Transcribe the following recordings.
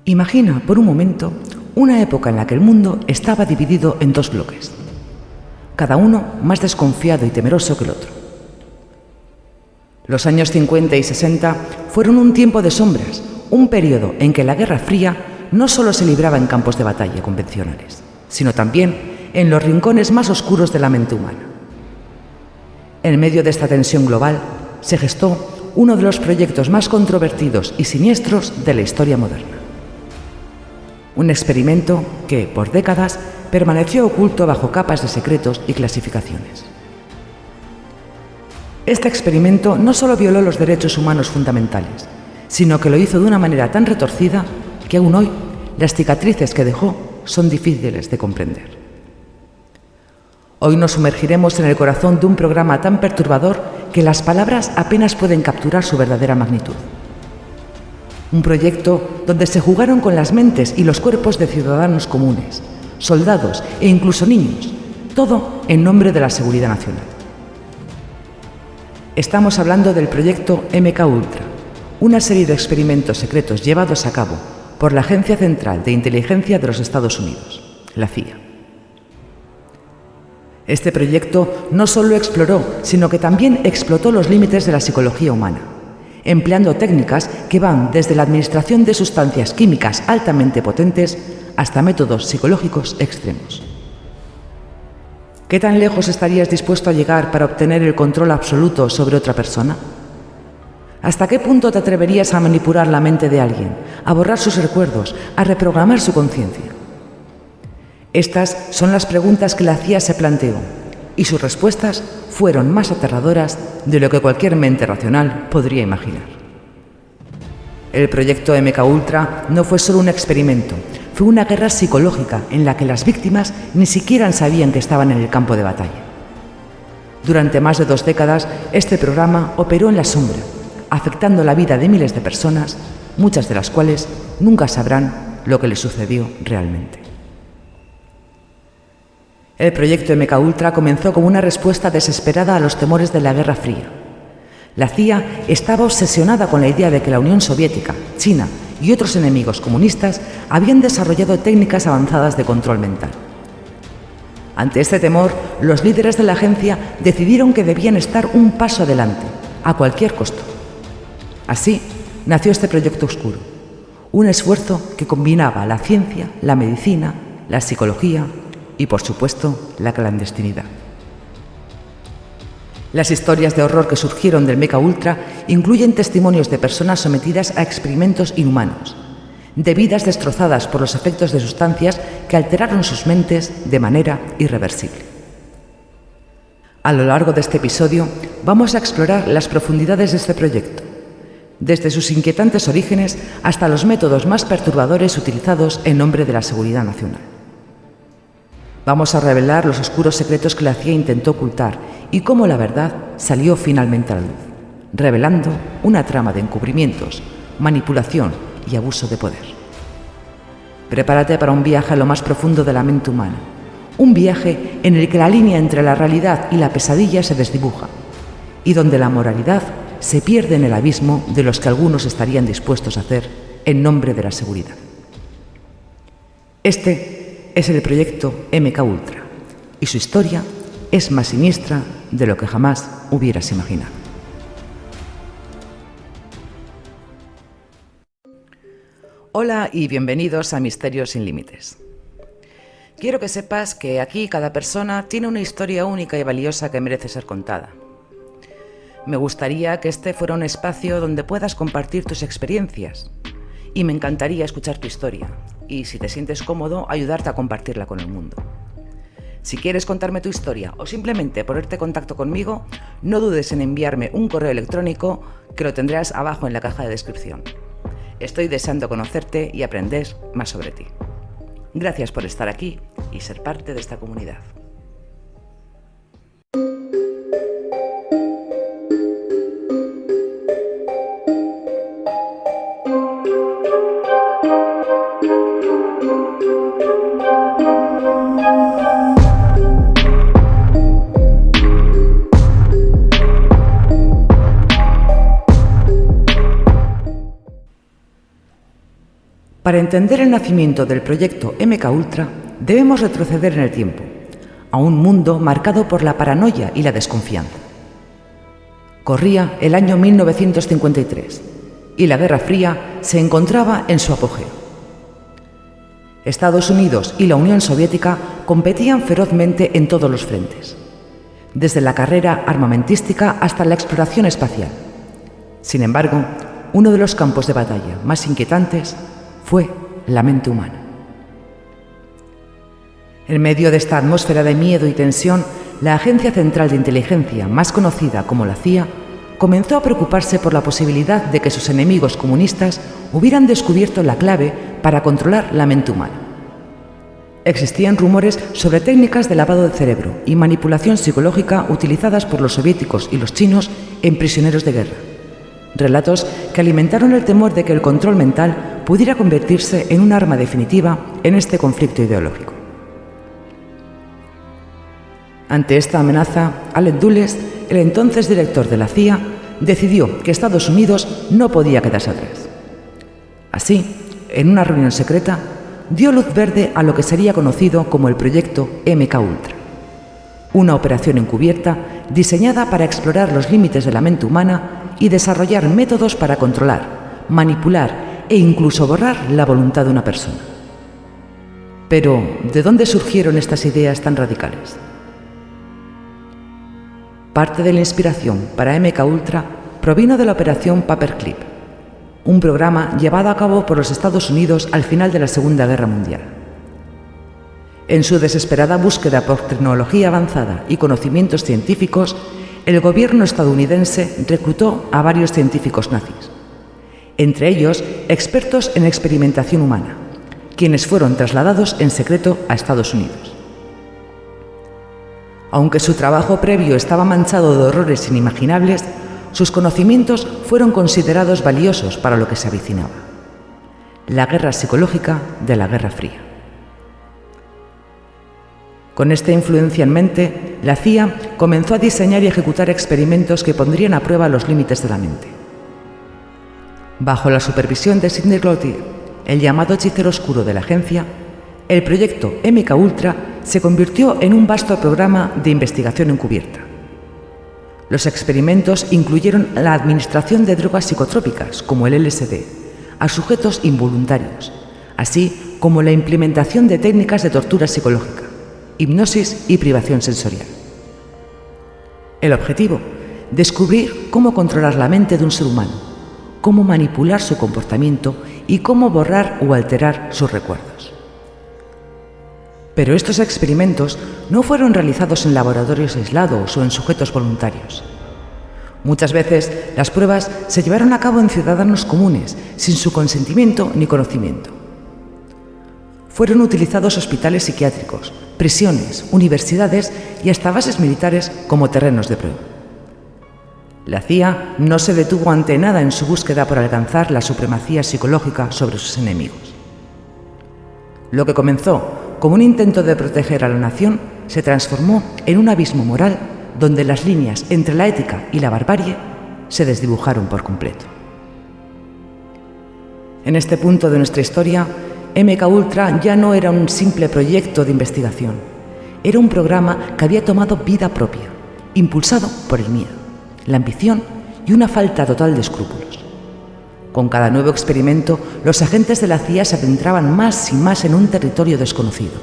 Imagina, por un momento, una época en la que el mundo estaba dividido en dos bloques, cada uno más desconfiado y temeroso que el otro. Los años 50 y 60 fueron un tiempo de sombras, un periodo en que la Guerra Fría no solo se libraba en campos de batalla convencionales, sino también en los rincones más oscuros de la mente humana. En medio de esta tensión global se gestó uno de los proyectos más controvertidos y siniestros de la historia moderna. Un experimento que, por décadas, permaneció oculto bajo capas de secretos y clasificaciones. Este experimento no solo violó los derechos humanos fundamentales, sino que lo hizo de una manera tan retorcida que aún hoy las cicatrices que dejó son difíciles de comprender. Hoy nos sumergiremos en el corazón de un programa tan perturbador que las palabras apenas pueden capturar su verdadera magnitud. Un proyecto donde se jugaron con las mentes y los cuerpos de ciudadanos comunes, soldados e incluso niños, todo en nombre de la seguridad nacional. Estamos hablando del proyecto MKUltra, una serie de experimentos secretos llevados a cabo por la Agencia Central de Inteligencia de los Estados Unidos, la CIA. Este proyecto no solo exploró, sino que también explotó los límites de la psicología humana, empleando técnicas que van desde la administración de sustancias químicas altamente potentes hasta métodos psicológicos extremos. ¿Qué tan lejos estarías dispuesto a llegar para obtener el control absoluto sobre otra persona? ¿Hasta qué punto te atreverías a manipular la mente de alguien, a borrar sus recuerdos, a reprogramar su conciencia? Estas son las preguntas que la CIA se planteó, y sus respuestas fueron más aterradoras de lo que cualquier mente racional podría imaginar. El proyecto MKUltra no fue solo un experimento, fue una guerra psicológica en la que las víctimas ni siquiera sabían que estaban en el campo de batalla. Durante más de 2 décadas, este programa operó en la sombra, afectando la vida de miles de personas, muchas de las cuales nunca sabrán lo que les sucedió realmente. El proyecto MKUltra comenzó como una respuesta desesperada a los temores de la Guerra Fría. La CIA estaba obsesionada con la idea de que la Unión Soviética, China y otros enemigos comunistas habían desarrollado técnicas avanzadas de control mental. Ante este temor, los líderes de la agencia decidieron que debían estar un paso adelante, a cualquier costo. Así nació este proyecto oscuro, un esfuerzo que combinaba la ciencia, la medicina, la psicología y, por supuesto, la clandestinidad. Las historias de horror que surgieron del MKUltra incluyen testimonios de personas sometidas a experimentos inhumanos, de vidas destrozadas por los efectos de sustancias que alteraron sus mentes de manera irreversible. A lo largo de este episodio vamos a explorar las profundidades de este proyecto, desde sus inquietantes orígenes hasta los métodos más perturbadores utilizados en nombre de la seguridad nacional. Vamos a revelar los oscuros secretos que la CIA intentó ocultar y cómo la verdad salió finalmente a la luz, revelando una trama de encubrimientos, manipulación y abuso de poder. Prepárate para un viaje a lo más profundo de la mente humana, un viaje en el que la línea entre la realidad y la pesadilla se desdibuja y donde la moralidad se pierde en el abismo de los que algunos estarían dispuestos a hacer en nombre de la seguridad. Este es el proyecto MKUltra y su historia es más siniestra de lo que jamás hubieras imaginado. Hola y bienvenidos a Misterios sin Límites. Quiero que sepas que aquí cada persona tiene una historia única y valiosa que merece ser contada. Me gustaría que este fuera un espacio donde puedas compartir tus experiencias y me encantaría escuchar tu historia y, si te sientes cómodo, ayudarte a compartirla con el mundo. Si quieres contarme tu historia o simplemente ponerte en contacto conmigo, no dudes en enviarme un correo electrónico que lo tendrás abajo en la caja de descripción. Estoy deseando conocerte y aprender más sobre ti. Gracias por estar aquí y ser parte de esta comunidad. Para entender el nacimiento del proyecto MKUltra, debemos retroceder en el tiempo, a un mundo marcado por la paranoia y la desconfianza. Corría el año 1953 y la Guerra Fría se encontraba en su apogeo. Estados Unidos y la Unión Soviética competían ferozmente en todos los frentes, desde la carrera armamentística hasta la exploración espacial. Sin embargo, uno de los campos de batalla más inquietantes fue la mente humana. En medio de esta atmósfera de miedo y tensión, la Agencia Central de Inteligencia, más conocida como la CIA, comenzó a preocuparse por la posibilidad de que sus enemigos comunistas hubieran descubierto la clave para controlar la mente humana. Existían rumores sobre técnicas de lavado de cerebro y manipulación psicológica utilizadas por los soviéticos y los chinos en prisioneros de guerra. Relatos que alimentaron el temor de que el control mental pudiera convertirse en un arma definitiva en este conflicto ideológico. Ante esta amenaza, Allen Dulles, el entonces director de la CIA, decidió que Estados Unidos no podía quedarse atrás. Así, en una reunión secreta, dio luz verde a lo que sería conocido como el proyecto MKUltra, una operación encubierta diseñada para explorar los límites de la mente humana y desarrollar métodos para controlar, manipular e incluso borrar la voluntad de una persona. Pero, ¿de dónde surgieron estas ideas tan radicales? Parte de la inspiración para MKUltra provino de la operación Paperclip, un programa llevado a cabo por los Estados Unidos al final de la Segunda Guerra Mundial. En su desesperada búsqueda por tecnología avanzada y conocimientos científicos, el gobierno estadounidense reclutó a varios científicos nazis, entre ellos expertos en experimentación humana, quienes fueron trasladados en secreto a Estados Unidos. Aunque su trabajo previo estaba manchado de horrores inimaginables, sus conocimientos fueron considerados valiosos para lo que se avecinaba: la guerra psicológica de la Guerra Fría. Con esta influencia en mente, la CIA comenzó a diseñar y ejecutar experimentos que pondrían a prueba los límites de la mente. Bajo la supervisión de Sidney Gautier, el llamado hechicero oscuro de la agencia, el proyecto MKUltra se convirtió en un vasto programa de investigación encubierta. Los experimentos incluyeron la administración de drogas psicotrópicas, como el LSD, a sujetos involuntarios, así como la implementación de técnicas de tortura psicológica, hipnosis y privación sensorial. El objetivo: descubrir cómo controlar la mente de un ser humano, cómo manipular su comportamiento y cómo borrar o alterar sus recuerdos. Pero estos experimentos no fueron realizados en laboratorios aislados o en sujetos voluntarios. Muchas veces las pruebas se llevaron a cabo en ciudadanos comunes, sin su consentimiento ni conocimiento. Fueron utilizados hospitales psiquiátricos, prisiones, universidades y hasta bases militares como terrenos de prueba. La CIA no se detuvo ante nada en su búsqueda por alcanzar la supremacía psicológica sobre sus enemigos. Lo que comenzó como un intento de proteger a la nación se transformó en un abismo moral donde las líneas entre la ética y la barbarie se desdibujaron por completo. En este punto de nuestra historia, MKUltra ya no era un simple proyecto de investigación, era un programa que había tomado vida propia, impulsado por el miedo, la ambición y una falta total de escrúpulos. Con cada nuevo experimento, los agentes de la CIA se adentraban más y más en un territorio desconocido,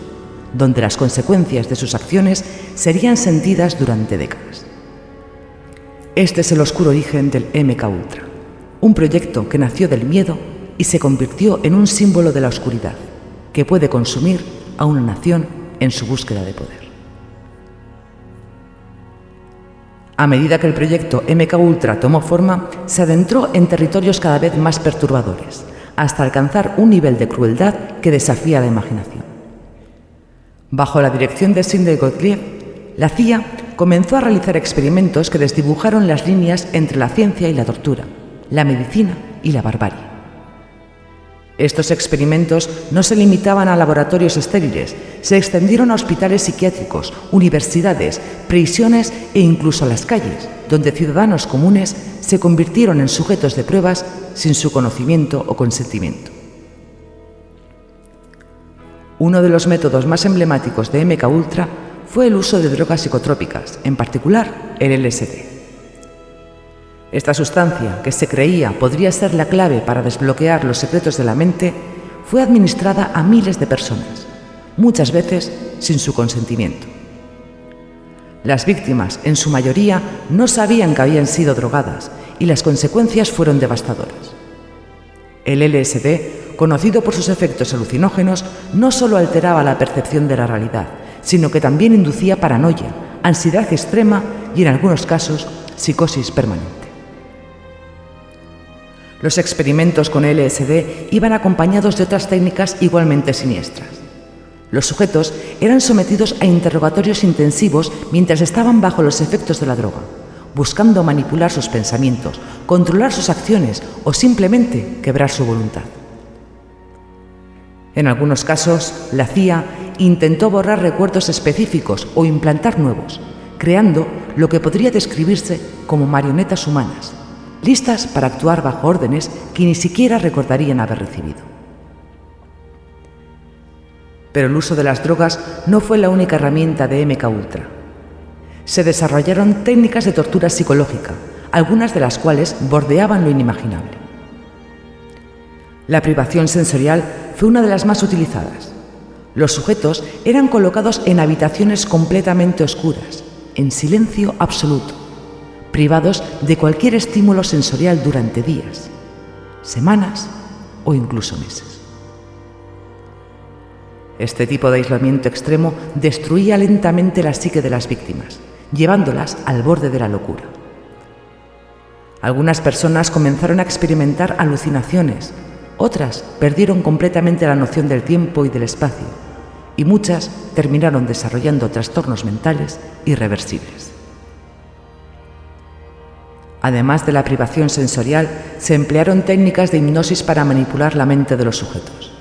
donde las consecuencias de sus acciones serían sentidas durante décadas. Este es el oscuro origen del MKUltra, un proyecto que nació del miedo y se convirtió en un símbolo de la oscuridad, que puede consumir a una nación en su búsqueda de poder. A medida que el proyecto MKUltra tomó forma, se adentró en territorios cada vez más perturbadores, hasta alcanzar un nivel de crueldad que desafía la imaginación. Bajo la dirección de Sidney Gautier, la CIA comenzó a realizar experimentos que desdibujaron las líneas entre la ciencia y la tortura, la medicina y la barbarie. Estos experimentos no se limitaban a laboratorios estériles, se extendieron a hospitales psiquiátricos, universidades, prisiones e incluso a las calles, donde ciudadanos comunes se convirtieron en sujetos de pruebas sin su conocimiento o consentimiento. Uno de los métodos más emblemáticos de MKUltra fue el uso de drogas psicotrópicas, en particular el LSD. Esta sustancia, que se creía podría ser la clave para desbloquear los secretos de la mente, fue administrada a miles de personas, muchas veces sin su consentimiento. Las víctimas, en su mayoría, no sabían que habían sido drogadas y las consecuencias fueron devastadoras. El LSD, conocido por sus efectos alucinógenos, no solo alteraba la percepción de la realidad, sino que también inducía paranoia, ansiedad extrema y, en algunos casos, psicosis permanente. Los experimentos con LSD iban acompañados de otras técnicas igualmente siniestras. Los sujetos eran sometidos a interrogatorios intensivos mientras estaban bajo los efectos de la droga, buscando manipular sus pensamientos, controlar sus acciones o simplemente quebrar su voluntad. En algunos casos, la CIA intentó borrar recuerdos específicos o implantar nuevos, creando lo que podría describirse como marionetas humanas, listas para actuar bajo órdenes que ni siquiera recordarían haber recibido. Pero el uso de las drogas no fue la única herramienta de MKUltra. Se desarrollaron técnicas de tortura psicológica, algunas de las cuales bordeaban lo inimaginable. La privación sensorial fue una de las más utilizadas. Los sujetos eran colocados en habitaciones completamente oscuras, en silencio absoluto, privados de cualquier estímulo sensorial durante días, semanas o incluso meses. Este tipo de aislamiento extremo destruía lentamente la psique de las víctimas, llevándolas al borde de la locura. Algunas personas comenzaron a experimentar alucinaciones, otras perdieron completamente la noción del tiempo y del espacio, y muchas terminaron desarrollando trastornos mentales irreversibles. Además de la privación sensorial, se emplearon técnicas de hipnosis para manipular la mente de los sujetos.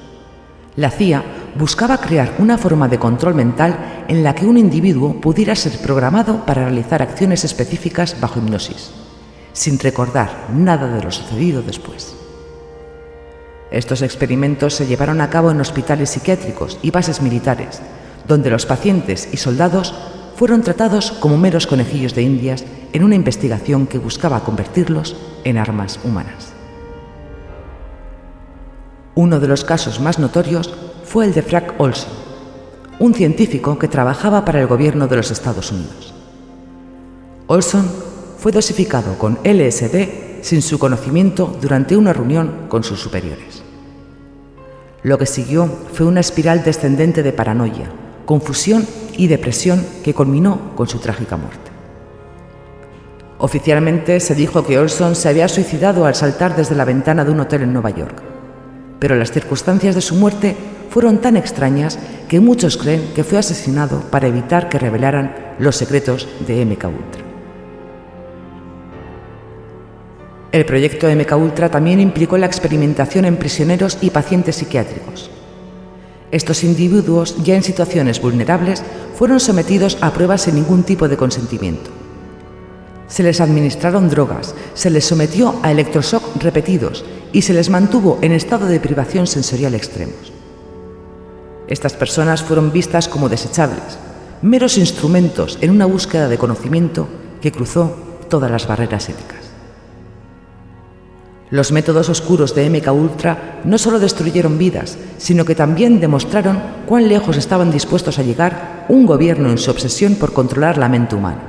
La CIA buscaba crear una forma de control mental en la que un individuo pudiera ser programado para realizar acciones específicas bajo hipnosis, sin recordar nada de lo sucedido después. Estos experimentos se llevaron a cabo en hospitales psiquiátricos y bases militares, donde los pacientes y soldados fueron tratados como meros conejillos de indias en una investigación que buscaba convertirlos en armas humanas. Uno de los casos más notorios fue el de Frank Olson, un científico que trabajaba para el gobierno de los Estados Unidos. Olson fue dosificado con LSD sin su conocimiento durante una reunión con sus superiores. Lo que siguió fue una espiral descendente de paranoia, confusión y depresión que culminó con su trágica muerte. Oficialmente se dijo que Olson se había suicidado al saltar desde la ventana de un hotel en Nueva York, pero las circunstancias de su muerte fueron tan extrañas que muchos creen que fue asesinado para evitar que revelaran los secretos de MKUltra. El proyecto MKUltra también implicó la experimentación en prisioneros y pacientes psiquiátricos. Estos individuos, ya en situaciones vulnerables, fueron sometidos a pruebas sin ningún tipo de consentimiento. Se les administraron drogas, se les sometió a electroshock repetidos y se les mantuvo en estado de privación sensorial extremos. Estas personas fueron vistas como desechables, meros instrumentos en una búsqueda de conocimiento que cruzó todas las barreras éticas. Los métodos oscuros de MKUltra no solo destruyeron vidas, sino que también demostraron cuán lejos estaban dispuestos a llegar un gobierno en su obsesión por controlar la mente humana.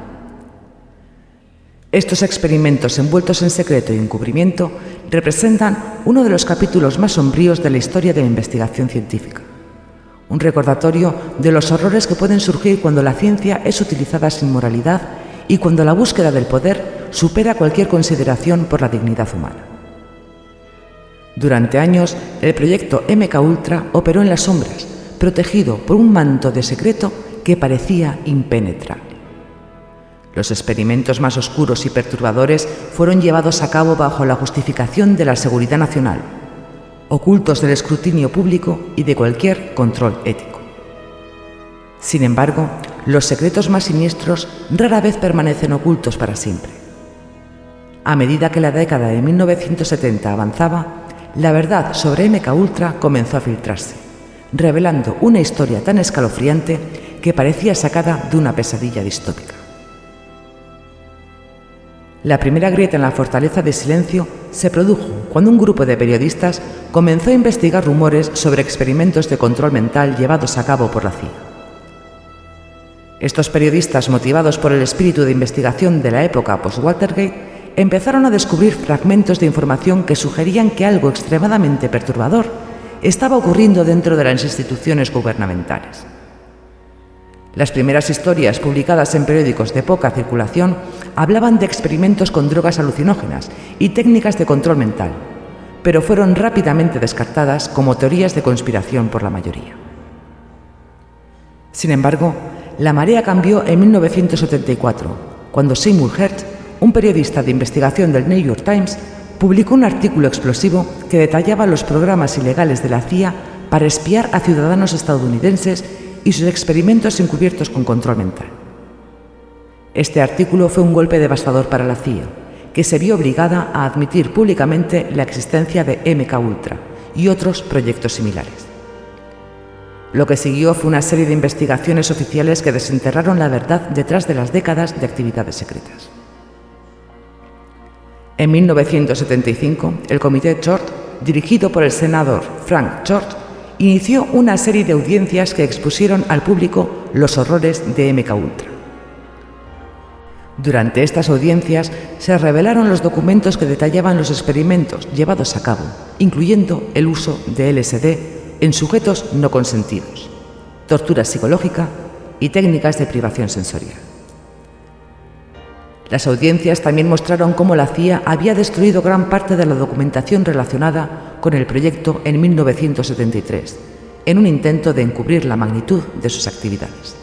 Estos experimentos envueltos en secreto y encubrimiento representan uno de los capítulos más sombríos de la historia de la investigación científica. Un recordatorio de los horrores que pueden surgir cuando la ciencia es utilizada sin moralidad y cuando la búsqueda del poder supera cualquier consideración por la dignidad humana. Durante años, el proyecto MKUltra operó en las sombras, protegido por un manto de secreto que parecía impenetrable. Los experimentos más oscuros y perturbadores fueron llevados a cabo bajo la justificación de la seguridad nacional, ocultos del escrutinio público y de cualquier control ético. Sin embargo, los secretos más siniestros rara vez permanecen ocultos para siempre. A medida que la década de 1970 avanzaba, la verdad sobre MKUltra comenzó a filtrarse, revelando una historia tan escalofriante que parecía sacada de una pesadilla distópica. La primera grieta en la fortaleza de silencio se produjo cuando un grupo de periodistas comenzó a investigar rumores sobre experimentos de control mental llevados a cabo por la CIA. Estos periodistas, motivados por el espíritu de investigación de la época post-Watergate, empezaron a descubrir fragmentos de información que sugerían que algo extremadamente perturbador estaba ocurriendo dentro de las instituciones gubernamentales. Las primeras historias publicadas en periódicos de poca circulación hablaban de experimentos con drogas alucinógenas y técnicas de control mental, pero fueron rápidamente descartadas como teorías de conspiración por la mayoría. Sin embargo, la marea cambió en 1974, cuando Seymour Hersh, un periodista de investigación del New York Times, publicó un artículo explosivo que detallaba los programas ilegales de la CIA para espiar a ciudadanos estadounidenses y sus experimentos encubiertos con control mental. Este artículo fue un golpe devastador para la CIA, que se vio obligada a admitir públicamente la existencia de MKUltra y otros proyectos similares. Lo que siguió fue una serie de investigaciones oficiales que desenterraron la verdad detrás de las décadas de actividades secretas. En 1975, el Comité Short, dirigido por el senador Frank Short, inició una serie de audiencias que expusieron al público los horrores de MKUltra. Durante estas audiencias se revelaron los documentos que detallaban los experimentos llevados a cabo, incluyendo el uso de LSD en sujetos no consentidos, tortura psicológica y técnicas de privación sensorial. Las audiencias también mostraron cómo la CIA había destruido gran parte de la documentación relacionada con el proyecto en 1973, en un intento de encubrir la magnitud de sus actividades.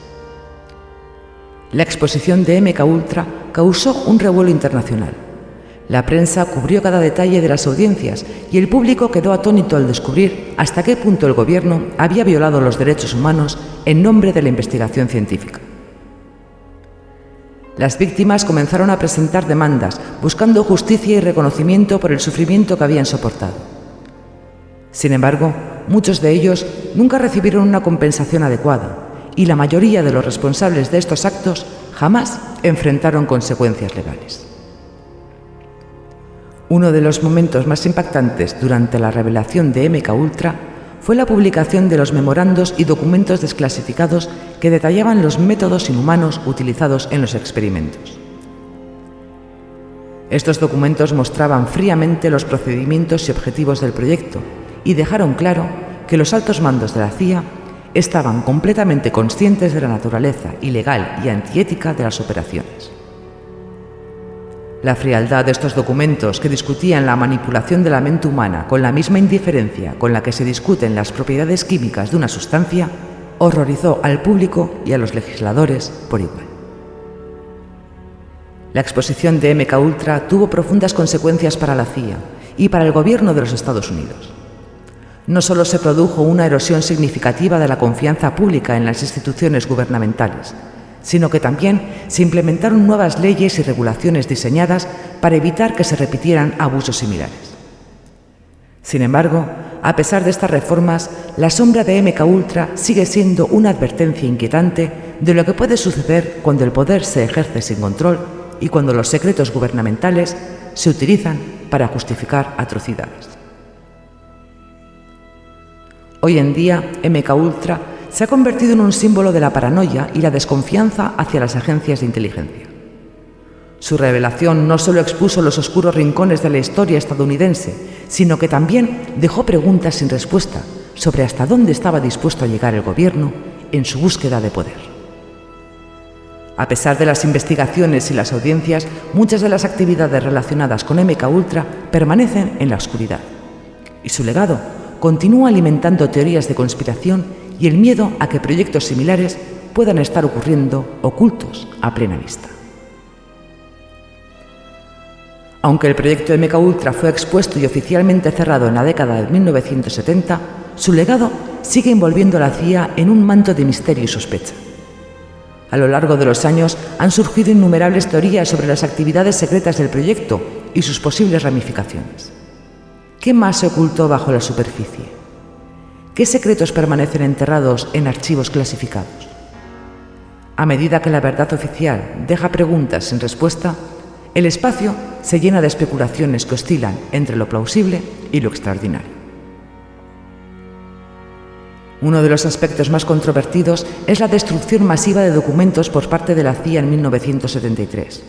La exposición de MKUltra causó un revuelo internacional. La prensa cubrió cada detalle de las audiencias y el público quedó atónito al descubrir hasta qué punto el gobierno había violado los derechos humanos en nombre de la investigación científica. Las víctimas comenzaron a presentar demandas, buscando justicia y reconocimiento por el sufrimiento que habían soportado. Sin embargo, muchos de ellos nunca recibieron una compensación adecuada, y la mayoría de los responsables de estos actos jamás enfrentaron consecuencias legales. Uno de los momentos más impactantes durante la revelación de MKUltra fue la publicación de los memorandos y documentos desclasificados que detallaban los métodos inhumanos utilizados en los experimentos. Estos documentos mostraban fríamente los procedimientos y objetivos del proyecto y dejaron claro que los altos mandos de la CIA estaban completamente conscientes de la naturaleza ilegal y antiética de las operaciones. La frialdad de estos documentos, que discutían la manipulación de la mente humana con la misma indiferencia con la que se discuten las propiedades químicas de una sustancia, horrorizó al público y a los legisladores por igual. La exposición de MKUltra tuvo profundas consecuencias para la CIA y para el gobierno de los Estados Unidos. No solo se produjo una erosión significativa de la confianza pública en las instituciones gubernamentales, sino que también se implementaron nuevas leyes y regulaciones diseñadas para evitar que se repitieran abusos similares. Sin embargo, a pesar de estas reformas, la sombra de MKUltra sigue siendo una advertencia inquietante de lo que puede suceder cuando el poder se ejerce sin control y cuando los secretos gubernamentales se utilizan para justificar atrocidades. Hoy en día, MKUltra se ha convertido en un símbolo de la paranoia y la desconfianza hacia las agencias de inteligencia. Su revelación no solo expuso los oscuros rincones de la historia estadounidense, sino que también dejó preguntas sin respuesta sobre hasta dónde estaba dispuesto a llegar el gobierno en su búsqueda de poder. A pesar de las investigaciones y las audiencias, muchas de las actividades relacionadas con MKUltra permanecen en la oscuridad, y su legado continúa alimentando teorías de conspiración y el miedo a que proyectos similares puedan estar ocurriendo ocultos a plena vista. Aunque el proyecto MKUltra fue expuesto y oficialmente cerrado en la década de 1970, su legado sigue envolviendo a la CIA en un manto de misterio y sospecha. A lo largo de los años han surgido innumerables teorías sobre las actividades secretas del proyecto y sus posibles ramificaciones. ¿Qué más se ocultó bajo la superficie? ¿Qué secretos permanecen enterrados en archivos clasificados? A medida que la verdad oficial deja preguntas sin respuesta, el espacio se llena de especulaciones que oscilan entre lo plausible y lo extraordinario. Uno de los aspectos más controvertidos es la destrucción masiva de documentos por parte de la CIA en 1973,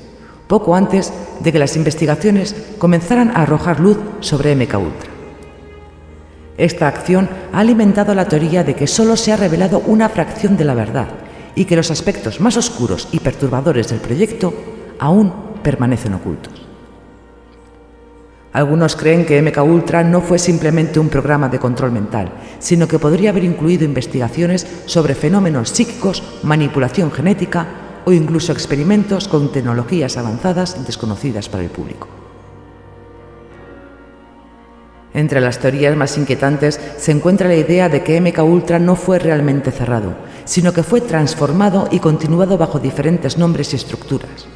poco antes de que las investigaciones comenzaran a arrojar luz sobre MKUltra. Esta acción ha alimentado la teoría de que solo se ha revelado una fracción de la verdad y que los aspectos más oscuros y perturbadores del proyecto aún permanecen ocultos. Algunos creen que MKUltra no fue simplemente un programa de control mental, sino que podría haber incluido investigaciones sobre fenómenos psíquicos, manipulación genética o incluso experimentos con tecnologías avanzadas desconocidas para el público. Entre las teorías más inquietantes se encuentra la idea de que MKUltra no fue realmente cerrado, sino que fue transformado y continuado bajo diferentes nombres y estructuras.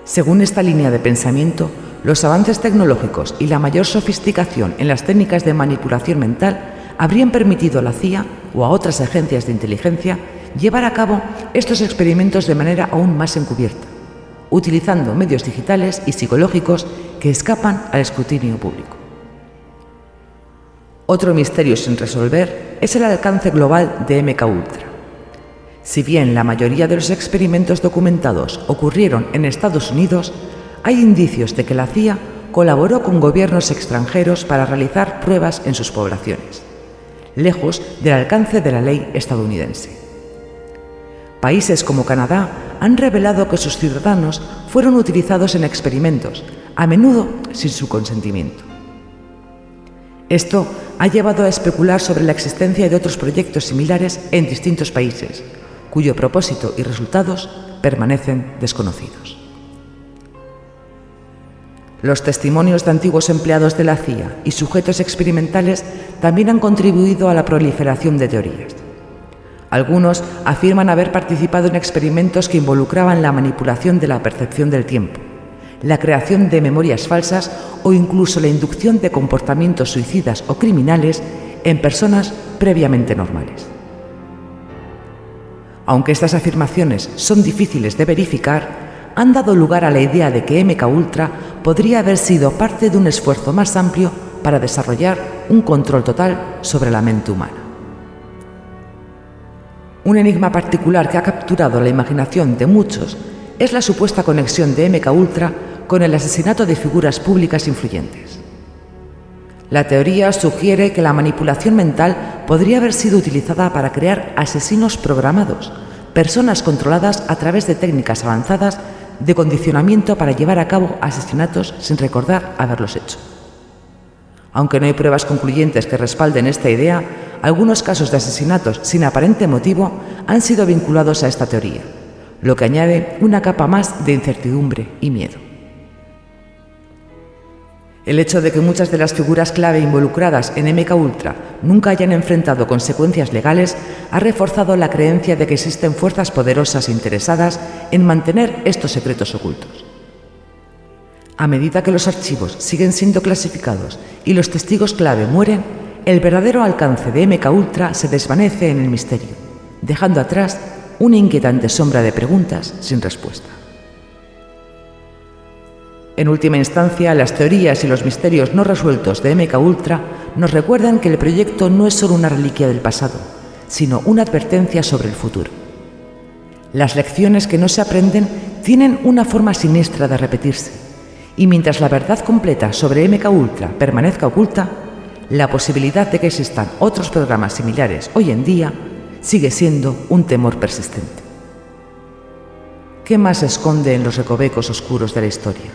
Según esta línea de pensamiento, los avances tecnológicos y la mayor sofisticación en las técnicas de manipulación mental habrían permitido a la CIA o a otras agencias de inteligencia llevar a cabo estos experimentos de manera aún más encubierta, utilizando medios digitales y psicológicos que escapan al escrutinio público. Otro misterio sin resolver es el alcance global de MKUltra. Si bien la mayoría de los experimentos documentados ocurrieron en Estados Unidos, hay indicios de que la CIA colaboró con gobiernos extranjeros para realizar pruebas en sus poblaciones, lejos del alcance de la ley estadounidense. Países como Canadá han revelado que sus ciudadanos fueron utilizados en experimentos, a menudo sin su consentimiento. Esto ha llevado a especular sobre la existencia de otros proyectos similares en distintos países, cuyo propósito y resultados permanecen desconocidos. Los testimonios de antiguos empleados de la CIA y sujetos experimentales también han contribuido a la proliferación de teorías. Algunos afirman haber participado en experimentos que involucraban la manipulación de la percepción del tiempo, la creación de memorias falsas o incluso la inducción de comportamientos suicidas o criminales en personas previamente normales. Aunque estas afirmaciones son difíciles de verificar, han dado lugar a la idea de que MKUltra podría haber sido parte de un esfuerzo más amplio para desarrollar un control total sobre la mente humana. Un enigma particular que ha capturado la imaginación de muchos es la supuesta conexión de MKUltra con el asesinato de figuras públicas influyentes. La teoría sugiere que la manipulación mental podría haber sido utilizada para crear asesinos programados, personas controladas a través de técnicas avanzadas de condicionamiento para llevar a cabo asesinatos sin recordar haberlos hecho. Aunque no hay pruebas concluyentes que respalden esta idea, algunos casos de asesinatos sin aparente motivo han sido vinculados a esta teoría, lo que añade una capa más de incertidumbre y miedo. El hecho de que muchas de las figuras clave involucradas en MKUltra nunca hayan enfrentado consecuencias legales ha reforzado la creencia de que existen fuerzas poderosas interesadas en mantener estos secretos ocultos. A medida que los archivos siguen siendo clasificados y los testigos clave mueren, el verdadero alcance de MKUltra se desvanece en el misterio, dejando atrás una inquietante sombra de preguntas sin respuesta. En última instancia, las teorías y los misterios no resueltos de MKUltra nos recuerdan que el proyecto no es solo una reliquia del pasado, sino una advertencia sobre el futuro. Las lecciones que no se aprenden tienen una forma siniestra de repetirse, y mientras la verdad completa sobre MKUltra permanezca oculta, la posibilidad de que existan otros programas similares hoy en día sigue siendo un temor persistente. ¿Qué más se esconde en los recovecos oscuros de la historia?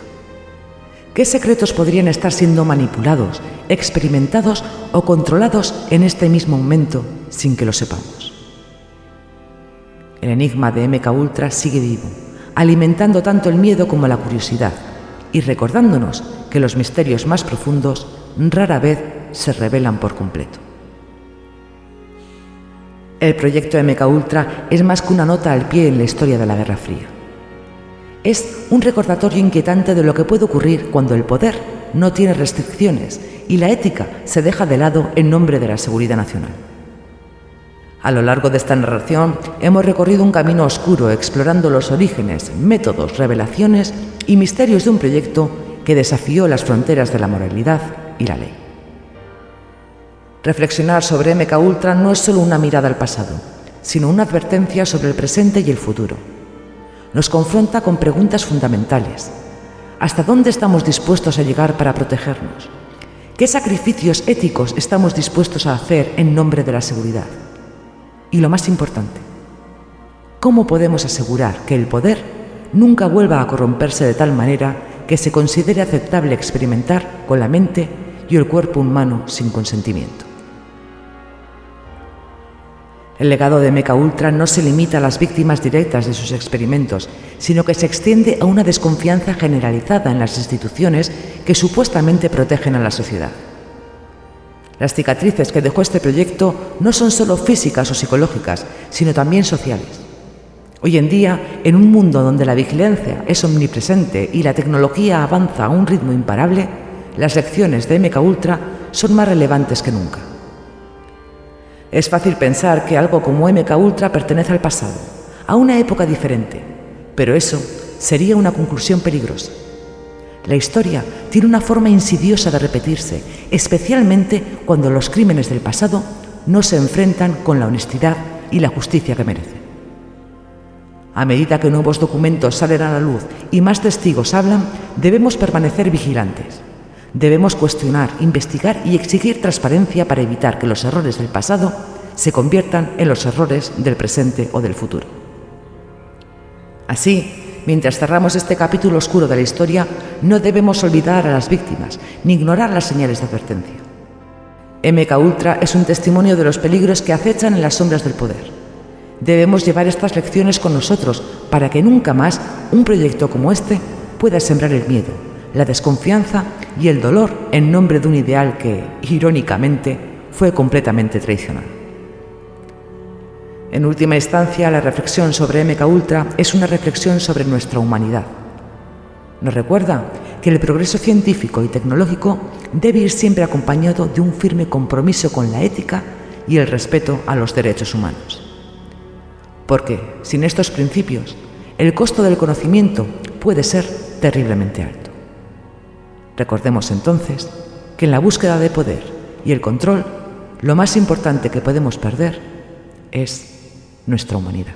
¿Qué secretos podrían estar siendo manipulados, experimentados o controlados en este mismo momento sin que lo sepamos? El enigma de MKUltra sigue vivo, alimentando tanto el miedo como la curiosidad y recordándonos que los misterios más profundos rara vez se revelan por completo. El proyecto MKUltra es más que una nota al pie en la historia de la Guerra Fría. Es un recordatorio inquietante de lo que puede ocurrir cuando el poder no tiene restricciones y la ética se deja de lado en nombre de la seguridad nacional. A lo largo de esta narración hemos recorrido un camino oscuro explorando los orígenes, métodos, revelaciones y misterios de un proyecto que desafió las fronteras de la moralidad y la ley. Reflexionar sobre MK Ultra no es solo una mirada al pasado, sino una advertencia sobre el presente y el futuro. Nos confronta con preguntas fundamentales. ¿Hasta dónde estamos dispuestos a llegar para protegernos? ¿Qué sacrificios éticos estamos dispuestos a hacer en nombre de la seguridad? Y lo más importante, ¿cómo podemos asegurar que el poder nunca vuelva a corromperse de tal manera que se considere aceptable experimentar con la mente y el cuerpo humano sin consentimiento? El legado de MK Ultra no se limita a las víctimas directas de sus experimentos, sino que se extiende a una desconfianza generalizada en las instituciones que supuestamente protegen a la sociedad. Las cicatrices que dejó este proyecto no son solo físicas o psicológicas, sino también sociales. Hoy en día, en un mundo donde la vigilancia es omnipresente y la tecnología avanza a un ritmo imparable, las lecciones de MK Ultra son más relevantes que nunca. Es fácil pensar que algo como MK Ultra pertenece al pasado, a una época diferente, pero eso sería una conclusión peligrosa. La historia tiene una forma insidiosa de repetirse, especialmente cuando los crímenes del pasado no se enfrentan con la honestidad y la justicia que merecen. A medida que nuevos documentos salen a la luz y más testigos hablan, debemos permanecer vigilantes. Debemos cuestionar, investigar y exigir transparencia para evitar que los errores del pasado se conviertan en los errores del presente o del futuro. Así, mientras cerramos este capítulo oscuro de la historia, no debemos olvidar a las víctimas ni ignorar las señales de advertencia. MK Ultra es un testimonio de los peligros que acechan en las sombras del poder. Debemos llevar estas lecciones con nosotros para que nunca más un proyecto como este pueda sembrar el miedo, la desconfianza y el dolor en nombre de un ideal que, irónicamente, fue completamente traicionado. En última instancia, la reflexión sobre MK Ultra es una reflexión sobre nuestra humanidad. Nos recuerda que el progreso científico y tecnológico debe ir siempre acompañado de un firme compromiso con la ética y el respeto a los derechos humanos. Porque, sin estos principios, el costo del conocimiento puede ser terriblemente alto. Recordemos entonces que en la búsqueda de poder y el control, lo más importante que podemos perder es nuestra humanidad.